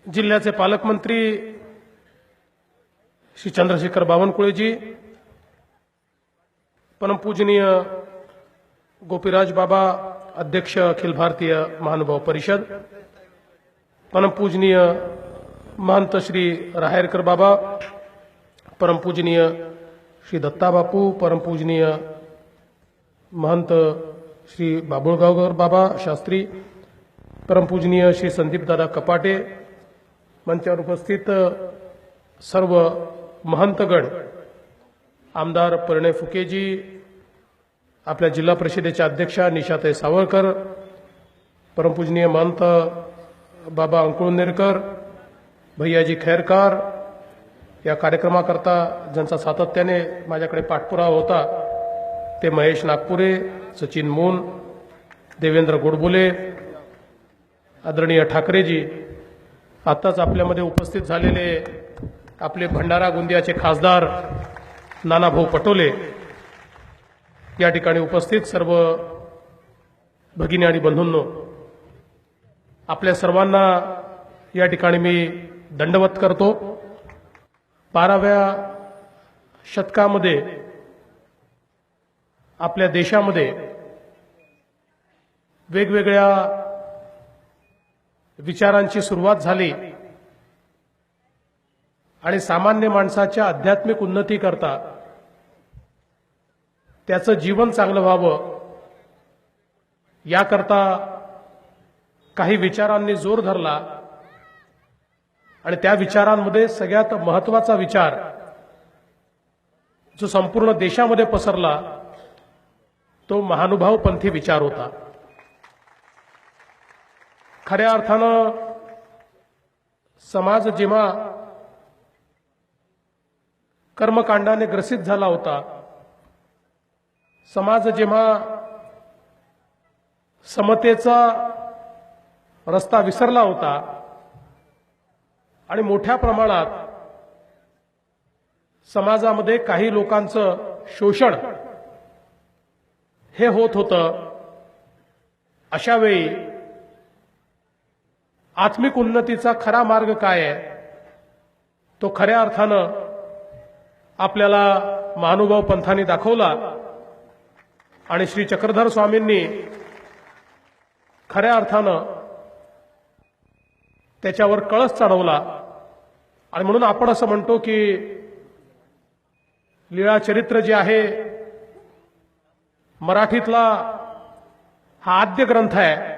जिल्ह्याचे पालकमंत्री श्री चंद्रशेखर बावनकुळेजी, परमपूजनीय गोपीराज बाबा, अध्यक्ष अखिल भारतीय महानुभाव परिषद, परमपूजनीय महंत श्री राहेरकर बाबा, परमपूजनीय श्री दत्ता बापू, परमपूजनीय महंत श्री बाबुळगावकर बाबा शास्त्री, परमपूजनीय श्री संदीप दादा कपाटे, मंचावर उपस्थित सर्व महंतगण, आमदार परिणय फुकेजी, आपल्या जिल्हा परिषदेच्या अध्यक्षा निशाताई सावरकर, परमपूजनीय महंत बाबा अंकुळनेरकर, भैयाजी खैरकार, या कार्यक्रमाकरता ज्यांचा सातत्याने माझ्याकडे पाठपुरावा होता ते महेश नागपुरे, सचिन मून, देवेंद्र गोडबोले, आदरणीय ठाकरेजी, आताच आपल्यामध्ये उपस्थित झालेले आपले भंडारा गोंदियाचे खासदार नानाभाऊ पटोले, या ठिकाणी उपस्थित सर्व भगिनी आणि बंधूंनो, आपल्या सर्वांना या ठिकाणी मी दंडवत करतो। 12व्या शतकामध्ये आपल्या देशामध्ये वेगवेगळ्या विचारांची सुरुवात झाली आणि सामान्य माणसाच्या आध्यात्मिक उन्नती करता त्याचं जीवन चांगलं व्हावं याकरता काही विचारांनी जोर धरला आणि त्या विचारांमध्ये सगळ्यात महत्त्वाचा विचार जो संपूर्ण देशामध्ये पसरला तो महानुभाव पंथी विचार होता। खऱ्या अर्थानं समाज जेव्हा कर्मकांडाने ग्रसित झाला होता, समाज जेव्हा समतेचा रस्ता विसरला होता आणि मोठ्या प्रमाणात समाजामध्ये काही लोकांचं शोषण हे होत होतं, अशा वेळी आत्मिक उन्नतीचा खरा मार्ग काय आहे तो खऱ्या अर्थानं आपल्याला महानुभाव पंथाने दाखवला आणि श्री चक्रधर स्वामींनी खऱ्या अर्थानं त्याच्यावर कळस चढवला। आणि म्हणून आपण असं म्हणतो की लीळा चरित्र जे आहे मराठीतला हा आद्य ग्रंथ आहे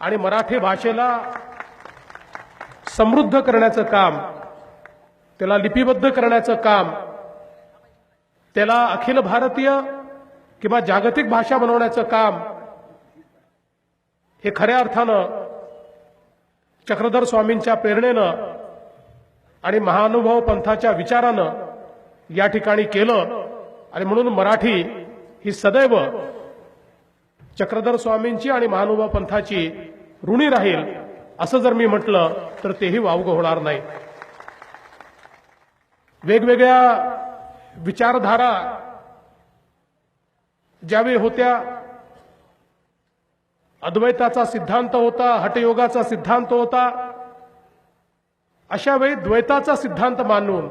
आणि मराठी भाषेला समृद्ध करण्याचं काम, त्याला लिपिबद्ध करण्याचं काम, त्याला अखिल भारतीय किंवा जागतिक भाषा बनवण्याचं काम हे खऱ्या अर्थानं चक्रधर स्वामींच्या प्रेरणेनं आणि महानुभाव पंथाच्या विचारानं या ठिकाणी केलं। आणि म्हणून मराठी ही सदैव चक्रधर स्वामींची आणि महानुभाव पंथाची ऋणी राहील असं जर मी म्हटलं तर तेही वावगं होणार नाही। वेगवेगळ्या विचारधारा ज्यावेळी होत्या, अद्वैताचा सिद्धांत होता, हठयोगाचा सिद्धांत होता, अशा वेळी द्वैताचा सिद्धांत मानून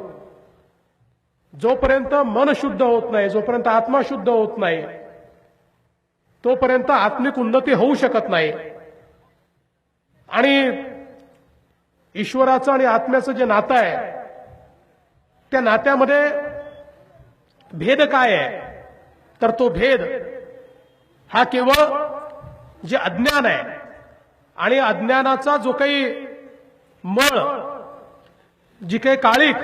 जोपर्यंत मन शुद्ध होत नाही, जोपर्यंत आत्मा शुद्ध होत नाही, तोपर्यंत आत्मिक उन्नती होऊ शकत नाही। आणि ईश्वराचं आणि आत्म्याचं जे नातं आहे त्या नात्यामध्ये भेद काय आहे तर तो भेद हा केवळ जे अज्ञान आहे आणि अज्ञानाचा जो काही मळ, जी काही काळीक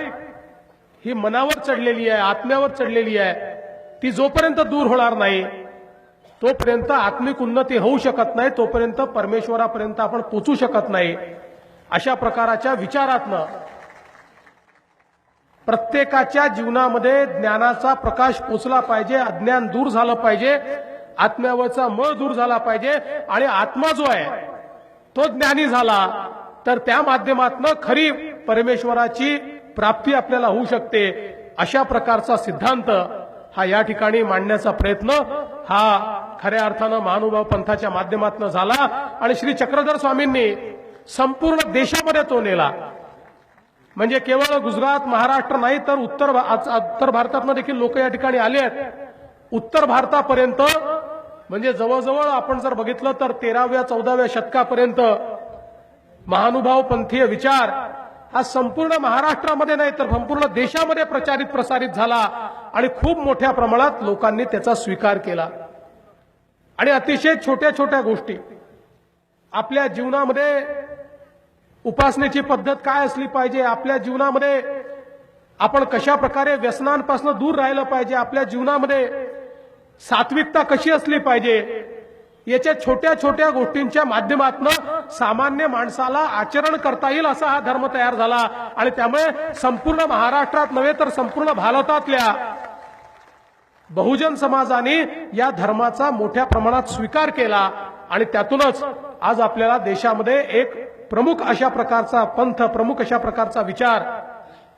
ही मनावर चढलेली आहे, आत्म्यावर चढलेली आहे, ती जोपर्यंत दूर होणार नाही तोपर्यंत आत्मिक उन्नती होऊ शकत नाही, तोपर्यंत परमेश्वरापर्यंत आपण पोचू शकत नाही। अशा प्रकारच्या विचारातनं प्रत्येकाच्या जीवनामध्ये ज्ञानाचा प्रकाश पोचला पाहिजे, अज्ञान दूर झालं पाहिजे, आत्म्यावरचा मळ दूर झाला पाहिजे आणि आत्मा जो आहे तो ज्ञानी झाला तर त्या माध्यमातनं खरी परमेश्वराची प्राप्ती आपल्याला होऊ शकते। अशा प्रकारचा सिद्धांत हा या ठिकाणी मांडण्याचा प्रयत्न हा खऱ्या अर्थानं महानुभाव पंथाच्या माध्यमातून झाला। आणि श्री चक्रधर स्वामींनी संपूर्ण देशामध्ये तो नेला. म्हणजे केवळ गुजरात महाराष्ट्र नाही तर उत्तर भारतातनं देखील लोक या ठिकाणी आले आहेत. उत्तर भारतापर्यंत म्हणजे जवळजवळ आपण जर बघितलं तर 13व्या-14व्या शतकापर्यंत महानुभाव पंथीय विचार हा संपूर्ण महाराष्ट्रामध्ये नाही तर संपूर्ण देशामध्ये प्रसारित झाला आणि खूप मोठ्या प्रमाणात लोकांनी त्याचा स्वीकार केला. आणि अतिशय छोट्या छोट्या गोष्टी आपल्या जीवनामध्ये उपासनेची पद्धत काय असली पाहिजे, आपल्या जीवनामध्ये आपण कशा प्रकारे व्यसनांपासून दूर राहिलं पाहिजे, आपल्या जीवनामध्ये सात्विकता कशी असली पाहिजे, याच्या छोट्या छोट्या गोष्टींच्या माध्यमातून सामान्य माणसाला आचरण करता येईल असा हा धर्म तयार झाला. आणि त्यामुळे संपूर्ण महाराष्ट्रात नव्हे तर संपूर्ण भारतातल्या बहुजन समाजाने या धर्माचा मोठ्या प्रमाणात स्वीकार केला. आणि त्यातूनच आज आपल्याला देशामध्ये एक प्रमुख अशा प्रकारचा पंथ, प्रमुख अशा प्रकारचा विचार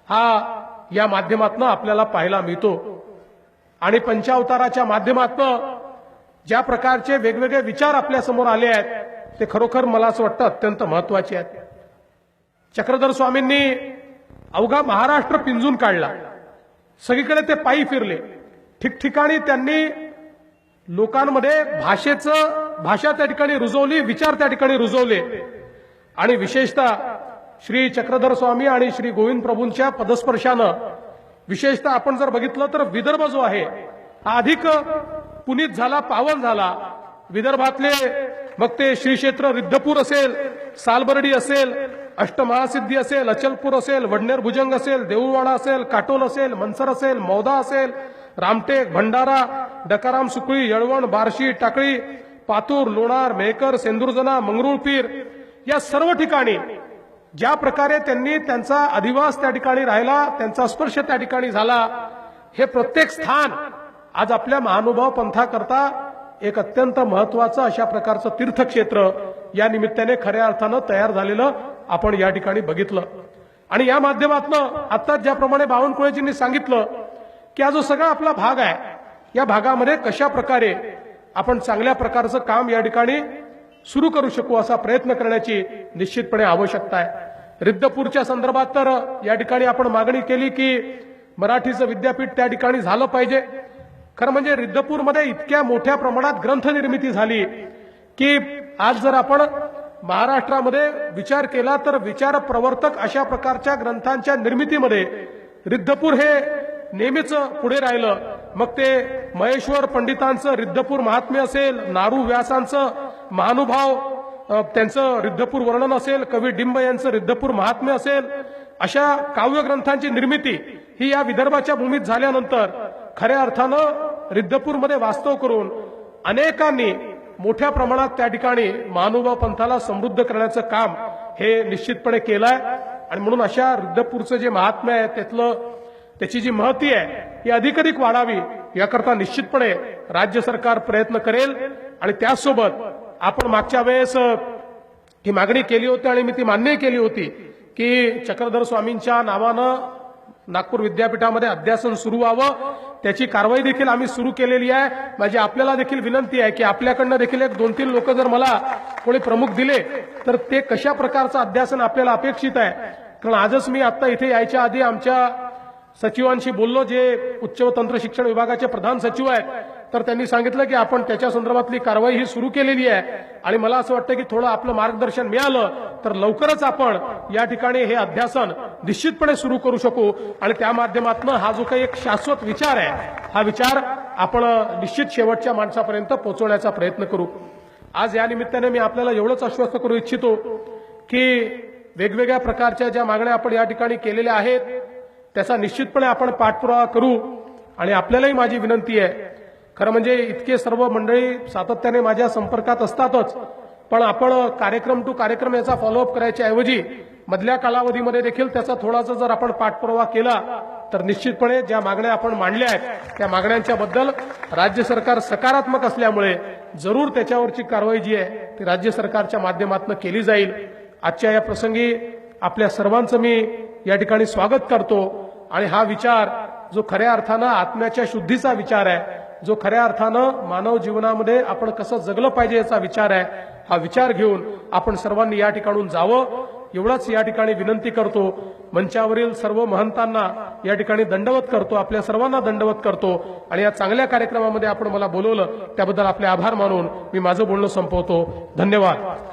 हा या माध्यमातून आपल्याला पाहायला मिळतो. आणि पंचावताराच्या माध्यमातून ज्या प्रकारचे वेगवेगळे विचार आपल्या समोर आले आहेत ते खरोखर मला असं वाटतं अत्यंत महत्वाचे आहेत. चक्रधर स्वामींनी अवघा महाराष्ट्र पिंजून काढला. सगळीकडे ते पायी फिरले. ठिकठिकाणी त्यांनी लोकांमध्ये भाषा त्या ठिकाणी रुजवली, विचार त्या ठिकाणी रुजवले. आणि विशेषतः श्री चक्रधर स्वामी आणि श्री गोविंद प्रभूंच्या पदस्पर्शानं विशेषतः आपण जर बघितलं तर विदर्भ जो आहे हा अधिक पुनीत झाला, पावन झाला. विदर्भातले मग ते श्री क्षेत्र रिद्धपूर असेल, सालबर्डी असेल, अष्टमहासिद्धी असेल, अचलपूर असेल, वडनेर भुजंग असेल, देऊळवाडा असेल, काटोल असेल, मनसर असेल, मौदा असेल, रामटेक, भंडारा, डकाराम, सुकळी, येळवण, बार्शी, टाकळी, पातूर, लोणार, मेहकर, सेंदुर्जना, मंगरुळपीर या सर्व ठिकाणी ज्या प्रकारे त्यांनी त्यांचा अधिवास त्या ठिकाणी राहिला, त्यांचा स्पर्श त्या ठिकाणी झाला, हे प्रत्येक स्थान आज आपल्या महानुभाव पंथाकरता एक अत्यंत महत्वाचं अशा प्रकारचं तीर्थक्षेत्र या निमित्ताने खऱ्या अर्थानं तयार झालेलं आपण या ठिकाणी बघितलं. आणि या माध्यमातून आता ज्याप्रमाणे बावनकुळेजींनी सांगितलं की हा जो सगळा आपला भाग आहे या भागामध्ये कशा प्रकारे आपण चांगल्या प्रकारचं काम या ठिकाणी सुरू करू शकू असा प्रयत्न करण्याची निश्चितपणे आवश्यकता आहे. रिद्धपूरच्या संदर्भात तर या ठिकाणी आपण मागणी केली की मराठीचं विद्यापीठ त्या ठिकाणी झालं पाहिजे. खरं म्हणजे रिद्धपूरमध्ये इतक्या मोठ्या प्रमाणात ग्रंथ निर्मिती झाली की आज जर आपण महाराष्ट्रामध्ये विचार केला तर विचार प्रवर्तक अशा प्रकारच्या ग्रंथांच्या निर्मितीमध्ये रिद्धपूर हे नेहमीच पुढे राहिलं. मग ते महेश्वर पंडितांचं रिद्धपूर महात्म्य असेल, नारू व्यासांचं महानुभाव त्यांचं रिद्धपूर वर्णन असेल, कवी डिंब यांचं रिद्धपूर महात्म्य असेल, अशा काव्यग्रंथांची निर्मिती ही या विदर्भाच्या भूमीत झाल्यानंतर खऱ्या अर्थानं रिद्धपूरमध्ये वास्तव करून अनेकांनी मोठ्या प्रमाणात त्या ठिकाणी महानुभाव पंथाला समृद्ध करण्याचं काम हे निश्चितपणे केलंय. आणि म्हणून अशा रिद्धपूरचं जे महात्म्य आहे त्याची जी महती आहे ही अधिकाधिक वाढावी याकरता निश्चितपणे राज्य सरकार प्रयत्न करेल. आणि त्याचसोबत आपण मागच्या वेळेस ही मागणी केली होती आणि मी ती मान्य केली होती की चक्रधर स्वामींच्या नावानं नागपूर विद्यापीठामध्ये अध्यासन सुरू व्हावं. त्याची कारवाई देखील आम्ही सुरू केलेली आहे. म्हणजे आपल्याला देखील विनंती आहे की आपल्याकडनं देखील 1-2-3 लोक जर मला कोणी प्रमुख दिले तर ते कशा प्रकारचं अध्यासन आपल्याला अपेक्षित आहे. कारण आजच मी आता इथे यायच्या आधी आमच्या सचिवांशी बोललो जे उच्च व तंत्र शिक्षण विभागाचे प्रधान सचिव आहेत, तर त्यांनी सांगितलं की आपण त्याच्या संदर्भातली कारवाई ही सुरू केलेली आहे. आणि मला असं वाटतं की थोडं आपलं मार्गदर्शन मिळालं तर लवकरच आपण या ठिकाणी हे अध्यासन निश्चितपणे सुरू करू शकू. आणि त्या माध्यमातून हा जो काही एक शाश्वत विचार आहे हा विचार आपण निश्चित शेवटच्या माणसापर्यंत पोहोचवण्याचा प्रयत्न करू. आज या निमित्ताने मी आपल्याला एवढंच आश्वस्त करू इच्छितो की वेगवेगळ्या प्रकारच्या ज्या मागण्या आपण या ठिकाणी केलेल्या आहेत त्याचा निश्चितपणे आपण पाठपुरावा करू. आणि आपल्यालाही माझी विनंती आहे, खरं म्हणजे इतके सर्व मंडळी सातत्याने माझ्या संपर्कात असतातच, पण आपण कार्यक्रम टू कार्यक्रम याचा फॉलोअप करायच्या ऐवजी मधल्या कालावधीमध्ये देखील त्याचा थोडासा जर आपण पाठपुरावा केला तर निश्चितपणे ज्या मागण्या आपण मांडल्या आहेत त्या मागण्यांच्या बद्दल राज्य सरकार सकारात्मक असल्यामुळे जरूर त्याच्यावरची कारवाई जी आहे ती राज्य सरकारच्या माध्यमातून केली जाईल. आजच्या या प्रसंगी आपल्या सर्वांचं मी या ठिकाणी स्वागत करतो. आणि हा विचार जो खऱ्या अर्थानं आत्म्याच्या शुद्धीचा विचार आहे जो खऱ्या अर्थानं मानव जीवनामध्ये आपण कसं जगलं पाहिजे याचा विचार आहे. हा विचार घेऊन आपण सर्वांनी या ठिकाणून जावं एवढाच या ठिकाणी विनंती करतो. मंचावरील सर्व महंतांना या ठिकाणी दंडवत करतो, आपल्या सर्वांना दंडवत करतो आणि या चांगल्या कार्यक्रमामध्ये आपण मला बोलवलं त्याबद्दल आपले आभार मानून मी माझं बोलणं संपवतो. धन्यवाद.